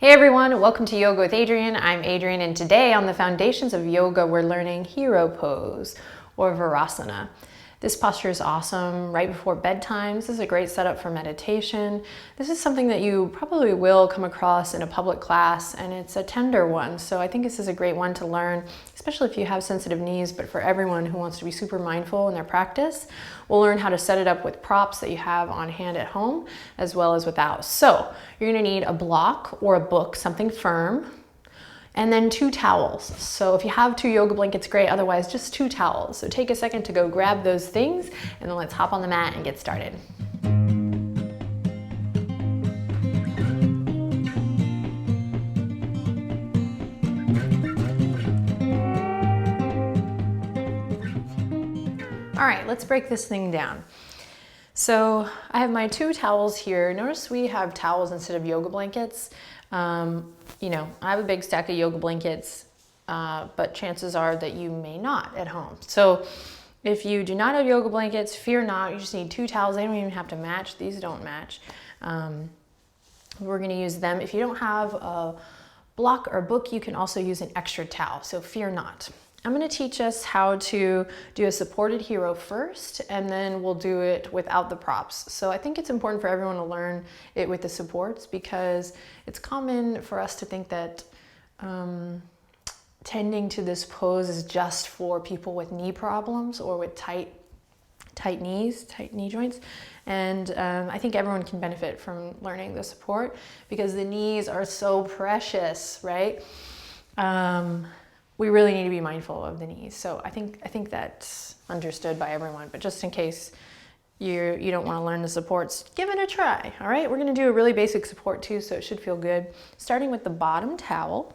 Hey everyone, welcome to Yoga with Adriene. I'm Adriene, and today on the foundations of yoga, we're learning hero pose or Virasana. This posture is awesome right before bedtime. This is a great setup for meditation. This is something that you probably will come across in a public class, and it's a tender one. So I think this is a great one to learn, especially if you have sensitive knees, but for everyone who wants to be super mindful in their practice. We'll learn how to set it up with props that you have on hand at home, as well as without. So you're gonna need a block or a book, something firm, and then 2 towels. So if you have 2 yoga blankets, great. Otherwise, just 2 towels. So take a second to go grab those things, and then let's hop on the mat and get started. All right, let's break this thing down. So I have my 2 towels here. Notice we have towels instead of yoga blankets. I have a big stack of yoga blankets, but chances are that you may not at home. So if you do not have yoga blankets, fear not. You just need 2 towels. They don't even have to match. These don't match. We're going to use them. If you don't have a block or book, you can also use an extra towel. So fear not. I'm going to teach us how to do a supported hero first, and then we'll do it without the props. So I think it's important for everyone to learn it with the supports, because it's common for us to think that tending to this pose is just for people with knee problems or with tight knees, tight knee joints. And I think everyone can benefit from learning the support, because the knees are so precious, right? We really need to be mindful of the knees. So I think that's understood by everyone, but just in case you don't want to learn the supports, give it a try. All right, we're going to do a really basic support too, so it should feel good. Starting with the bottom towel.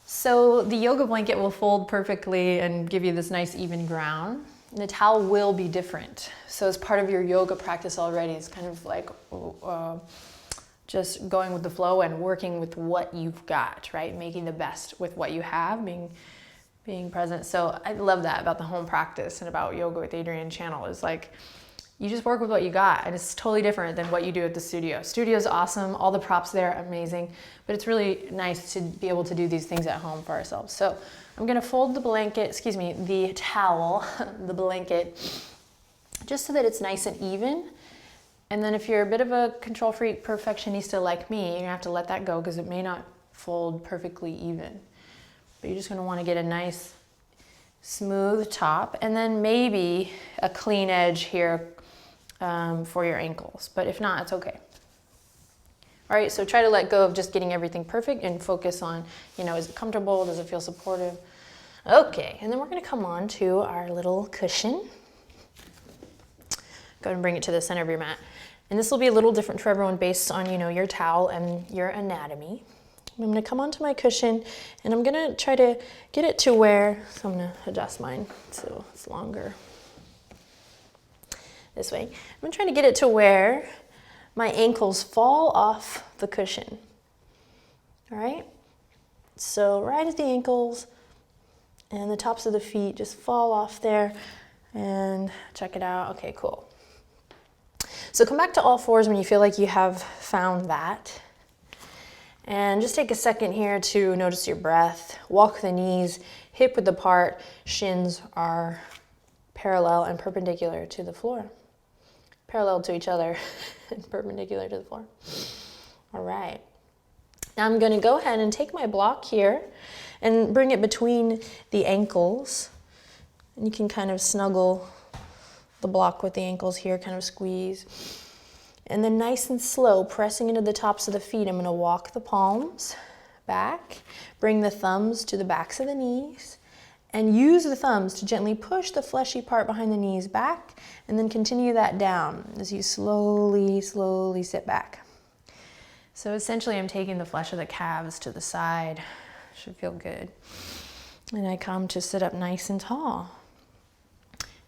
So the yoga blanket will fold perfectly and give you this nice even ground. The towel will be different. So as part of your yoga practice already, it's kind of like just going with the flow and working with what you've got, right? Making the best with what you have, being present. So I love that about the home practice and about Yoga with Adriene channel, is like, you just work with what you got, and it's totally different than what you do at the studio. Studio's awesome, all the props there, amazing, but it's really nice to be able to do these things at home for ourselves. So I'm gonna fold the towel, the blanket, just so that it's nice and even. And then if you're a bit of a control freak, perfectionista like me, you're gonna have to let that go, because it may not fold perfectly even. But you're just gonna wanna get a nice smooth top, and then maybe a clean edge here for your ankles. But if not, it's okay. All right, so try to let go of just getting everything perfect and focus on, is it comfortable? Does it feel supportive? Okay, and then we're gonna come on to our little cushion. Go ahead and bring it to the center of your mat. And this will be a little different for everyone based on, your towel and your anatomy. I'm gonna come onto my cushion, and I'm gonna try to get it to where, so I'm gonna adjust mine so it's longer. This way. I'm gonna try to get it to where my ankles fall off the cushion. All right? So right at the ankles and the tops of the feet just fall off there, and check it out. Okay, cool. So come back to all fours when you feel like you have found that. And just take a second here to notice your breath. Walk the knees hip width apart. Shins are parallel and perpendicular to the floor. Parallel to each other and perpendicular to the floor. All right. Now I'm going to go ahead and take my block here and bring it between the ankles. And you can kind of snuggle the block with the ankles here, kind of squeeze. And then nice and slow, pressing into the tops of the feet, I'm going to walk the palms back, bring the thumbs to the backs of the knees, and use the thumbs to gently push the fleshy part behind the knees back, and then continue that down as you slowly sit back. So essentially I'm taking the flesh of the calves to the side. Should feel good. And I come to sit up nice and tall.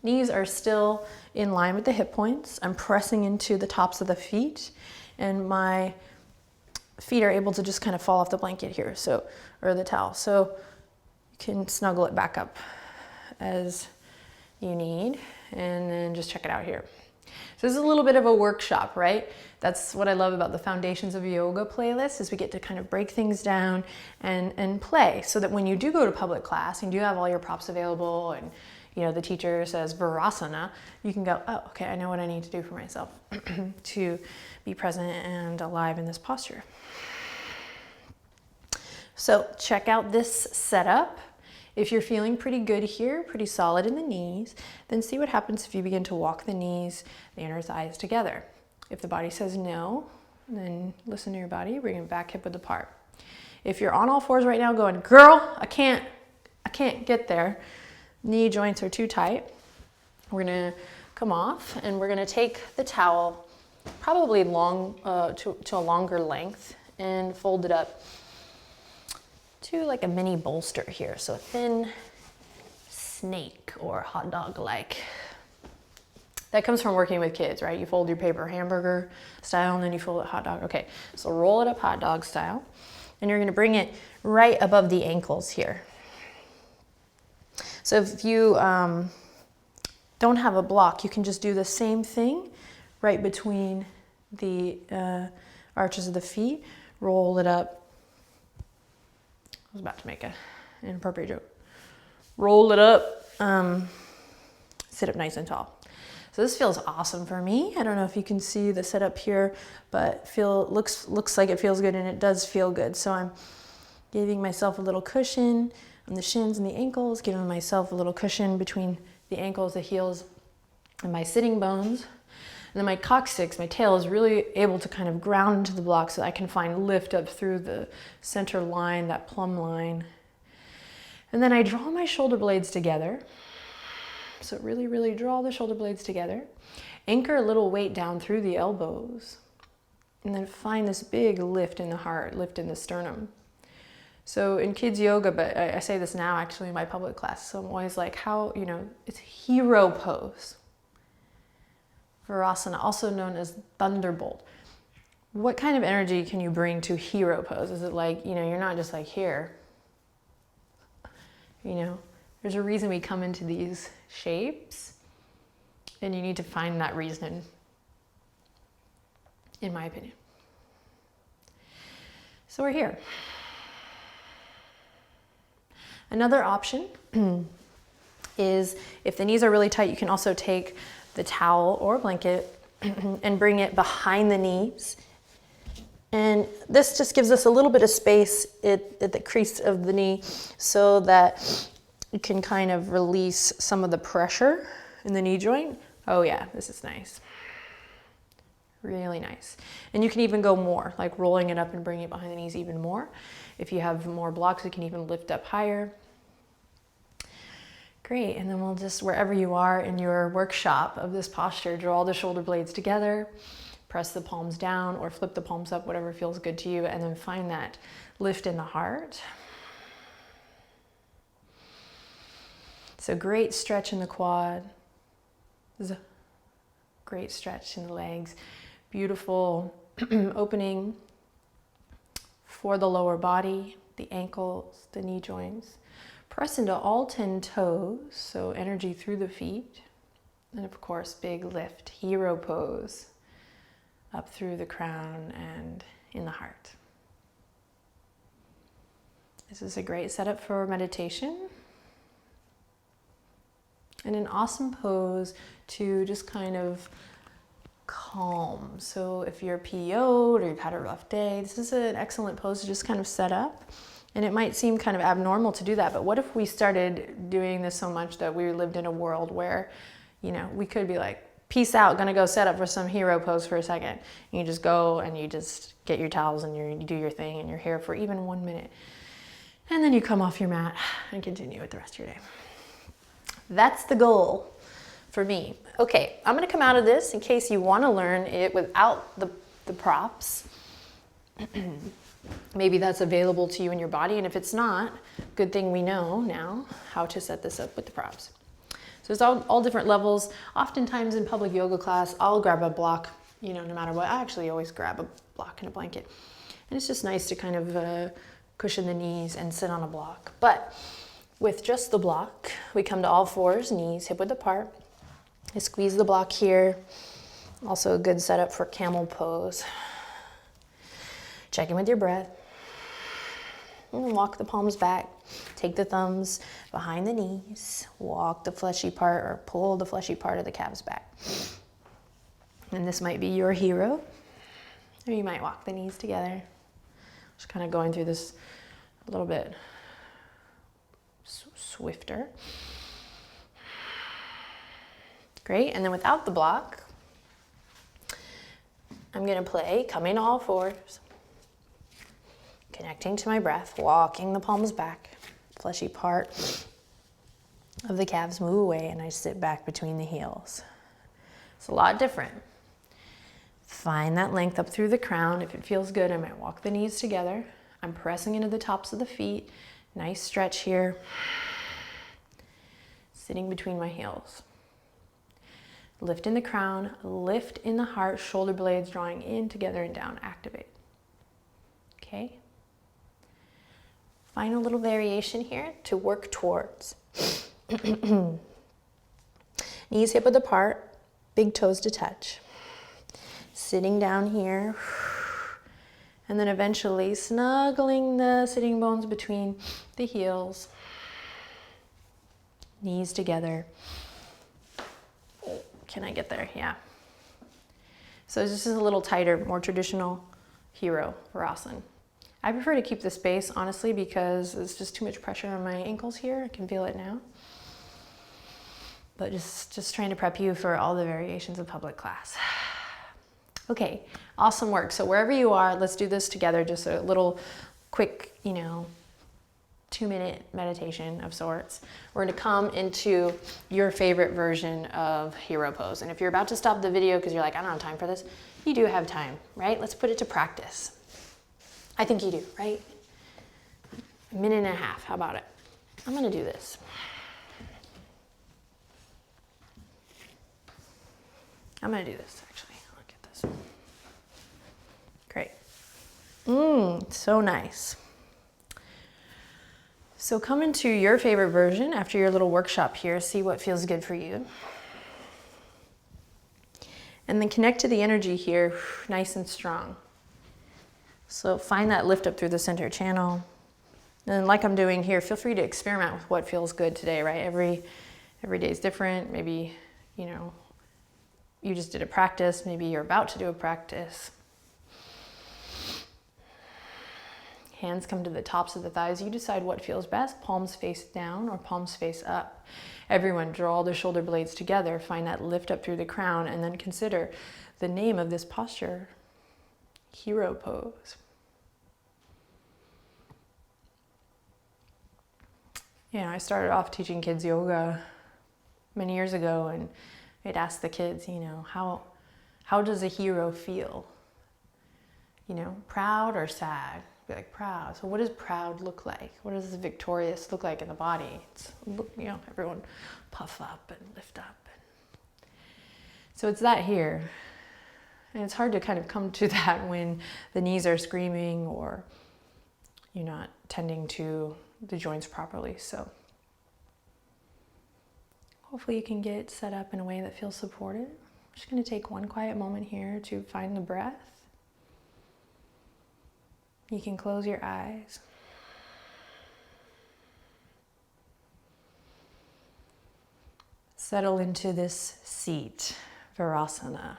Knees are still in line with the hip points. I'm pressing into the tops of the feet, and my feet are able to just kind of fall off the blanket here, or the towel. So you can snuggle it back up as you need, and then just check it out here. So this is a little bit of a workshop, right? That's what I love about the Foundations of Yoga playlist, is we get to kind of break things down and play, so that when you do go to public class and you have all your props available and the teacher says Virasana, you can go, oh, okay, I know what I need to do for myself to be present and alive in this posture. So check out this setup. If you're feeling pretty good here, pretty solid in the knees, then see what happens if you begin to walk the knees, the inner thighs together. If the body says no, then listen to your body, bring it back hip width apart. If you're on all fours right now going, girl, I can't get there, knee joints are too tight, we're gonna come off and we're gonna take the towel, probably long to a longer length, and fold it up to like a mini bolster here. So a thin snake or hot dog like. That comes from working with kids, right? You fold your paper hamburger style and then you fold it hot dog. Okay, so roll it up hot dog style. And you're gonna bring it right above the ankles here. So if you don't have a block, you can just do the same thing right between the arches of the feet. Roll it up. I was about to make an inappropriate joke. Roll it up, sit up nice and tall. So this feels awesome for me. I don't know if you can see the setup here, but looks like it feels good, and it does feel good. So I'm giving myself a little cushion on the shins and the ankles, giving myself a little cushion between the ankles, the heels, and my sitting bones. And then my coccyx, my tail, is really able to kind of ground into the block so that I can find lift up through the center line, that plumb line. And then I draw my shoulder blades together. So really, really draw the shoulder blades together. Anchor a little weight down through the elbows. And then find this big lift in the heart, lift in the sternum. So in kids yoga, but I say this now actually in my public class, so I'm always like, it's hero pose. Virasana, also known as thunderbolt. What kind of energy can you bring to hero pose? Is it like, you're not just like here. There's a reason we come into these shapes, and you need to find that reason, in my opinion. So we're here. Another option is, if the knees are really tight, you can also take the towel or blanket and bring it behind the knees. And this just gives us a little bit of space at the crease of the knee so that you can kind of release some of the pressure in the knee joint. Oh yeah, this is nice. Really nice. And you can even go more, like rolling it up and bringing it behind the knees even more. If you have more blocks, you can even lift up higher. Great, and then we'll just, wherever you are in your workshop of this posture, draw the shoulder blades together, press the palms down or flip the palms up, whatever feels good to you, and then find that lift in the heart. So great stretch in the quad, great stretch in the legs, beautiful opening for the lower body, the ankles, the knee joints. Press into all 10 toes, so energy through the feet. And of course, big lift, hero pose, up through the crown and in the heart. This is a great setup for meditation. And an awesome pose to just kind of calm. So if you're PO'd or you've had a rough day, this is an excellent pose to just kind of set up. And it might seem kind of abnormal to do that, but what if we started doing this so much that we lived in a world where, we could be like, peace out, gonna go set up for some hero pose for a second. And you just go and you just get your towels and you do your thing and you're here for even 1 minute. And then you come off your mat and continue with the rest of your day. That's the goal for me. Okay, I'm gonna come out of this in case you wanna learn it without the props. Maybe that's available to you in your body, and if it's not, good thing we know now how to set this up with the props. So it's all different levels. Oftentimes in public yoga class, I'll grab a block, no matter what. I actually always grab a block and a blanket. And it's just nice to kind of cushion the knees and sit on a block. But with just the block, we come to all fours, knees hip width apart. I squeeze the block here, Also a good setup for camel pose. Check in with your breath. And walk the palms back. Take the thumbs behind the knees. Walk the fleshy part or pull the fleshy part of the calves back. And this might be your hero. Or you might walk the knees together. Just kind of going through this a little bit swifter. Great, and then without the block, I'm gonna play coming to all fours, connecting to my breath, walking the palms back, fleshy part of the calves move away, and I sit back between the heels. It's a lot different. Find that length up through the crown. If it feels good, I might walk the knees together. I'm pressing into the tops of the feet. Nice stretch here. Sitting between my heels. Lift in the crown, lift in the heart, shoulder blades drawing in, together, and down. Activate. Okay? Find a little variation here to work towards. Knees hip width apart, big toes to touch. Sitting down here. And then eventually snuggling the sitting bones between the heels. Knees together. Can I get there? Yeah. So this is a little tighter, more traditional hero Virasana. I prefer to keep the space, honestly, because it's just too much pressure on my ankles here. I can feel it now. But just trying to prep you for all the variations of public class. Okay, awesome work. So wherever you are, let's do this together. Just a little quick, 2-minute meditation of sorts. We're going to come into your favorite version of hero pose. And if you're about to stop the video because you're like, I don't have time for this, you do have time, right? Let's put it to practice. I think you do, right? 1.5 minutes, how about it? I'm going to do this. I'm going to do this, actually. Look at this. Great. So nice. So come into your favorite version after your little workshop here. See what feels good for you. And then connect to the energy here, nice and strong. So find that lift up through the center channel. And like I'm doing here, feel free to experiment with what feels good today, right? Every day is different. Maybe, you just did a practice. Maybe you're about to do a practice. Hands come to the tops of the thighs. You decide what feels best. Palms face down or palms face up. Everyone draw the shoulder blades together. Find that lift up through the crown, and then consider the name of this posture. Hero pose. I started off teaching kids yoga many years ago, and I'd ask the kids, how does a hero feel? Proud or sad? Be like, proud. So what does proud look like? What does victorious look like in the body? It's, everyone puff up and lift up. So it's that here. And it's hard to kind of come to that when the knees are screaming or you're not tending to the joints properly. So hopefully you can get set up in a way that feels supported. I'm just going to take one quiet moment here to find the breath. You can close your eyes. Settle into this seat, Virasana.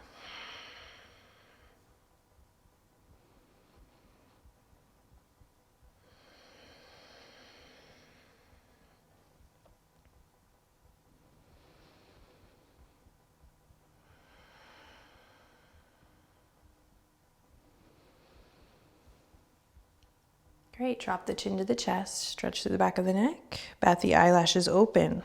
Great, drop the chin to the chest, stretch through the back of the neck, bat the eyelashes open.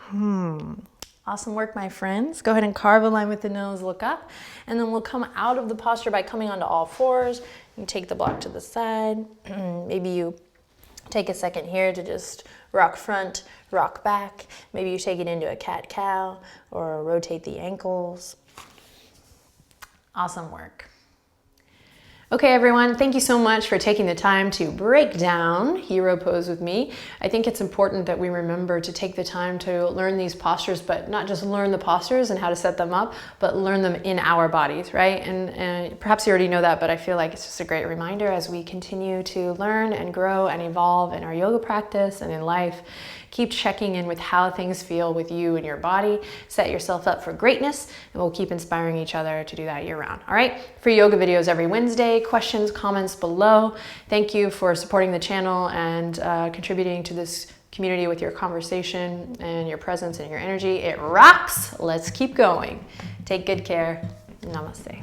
Awesome work, my friends. Go ahead and carve a line with the nose, look up, and then we'll come out of the posture by coming onto all fours. You take the block to the side. Maybe you take a second here to just rock front, rock back. Maybe you take it into a cat-cow or rotate the ankles. Awesome work. Okay, everyone, thank you so much for taking the time to break down hero pose with me. I think it's important that we remember to take the time to learn these postures, but not just learn the postures and how to set them up, but learn them in our bodies, right? And perhaps you already know that, but I feel like it's just a great reminder as we continue to learn and grow and evolve in our yoga practice and in life. Keep checking in with how things feel with you and your body. Set yourself up for greatness, and we'll keep inspiring each other to do that year round. All right, free yoga videos every Wednesday. Questions, comments below. Thank you for supporting the channel and contributing to this community with your conversation and your presence and your energy. It rocks. Let's keep going. Take good care. Namaste.